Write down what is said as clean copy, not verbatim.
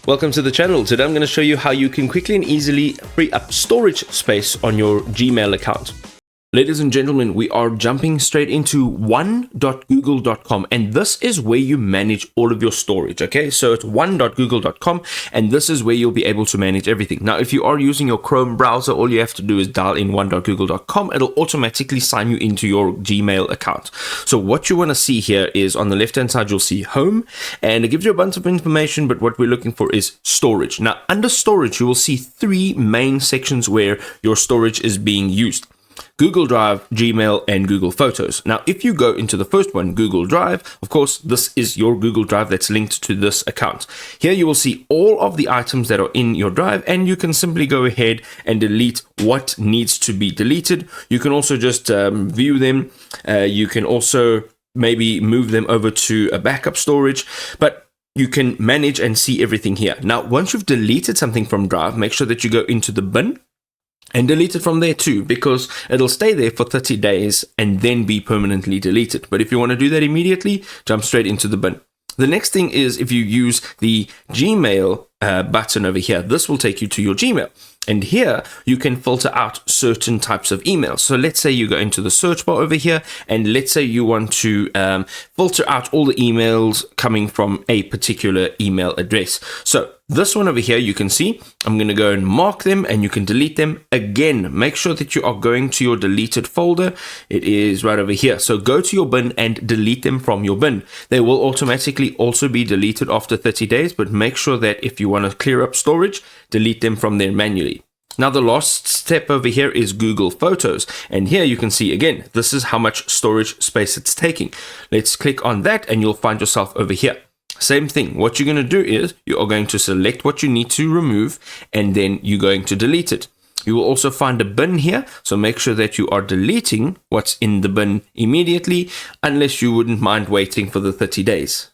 Welcome to the channel. Today I'm going to show you how you can quickly and easily free up storage space on your Gmail account. Ladies and gentlemen, we are jumping straight into one.google.com, and this is where you manage all of your storage, okay? So it's one.google.com, and this is where you'll be able to manage everything. Now, if you are using your Chrome browser, all you have to do is dial in one.google.com. It'll automatically sign you into your Gmail account. So what you want to see here is on the left-hand side, you'll see home, and it gives you a bunch of information, but what we're looking for is storage. Now, under storage, you will see three main sections where your storage is being used: Google Drive, Gmail, and Google Photos. Now, if you go into the first one, Google Drive, of course, this is your Google Drive that's linked to this account. Here you will see all of the items that are in your drive, and you can simply go ahead and delete what needs to be deleted. You can also just view them. You can also maybe move them over to a backup storage, but you can manage and see everything here. Now, once you've deleted something from Drive, make sure that you go into the bin and delete it from there too, because it'll stay there for 30 days and then be permanently deleted. But if you want to do that immediately, jump straight into the bin. The next thing is if you use the Gmail button over here, this will take you to your Gmail. And here you can filter out certain types of emails. So let's say you go into the search bar over here, and let's say you want to filter out all the emails coming from a particular email address. So this one over here, you can see, I'm going to go and mark them, and you can delete them. Again, make sure that you are going to your deleted folder. It is right over here. So go to your bin and delete them from your bin. They will automatically also be deleted after 30 days, but make sure that if you want to clear up storage, delete them from there manually. Now, the last step over here is Google Photos. And here you can see, again, this is how much storage space it's taking. Let's click on that and you'll find yourself over here. Same thing. What you're going to do is you are going to select what you need to remove, and then you're going to delete it. You will also find a bin here, so make sure that you are deleting what's in the bin immediately, unless you wouldn't mind waiting for the 30 days.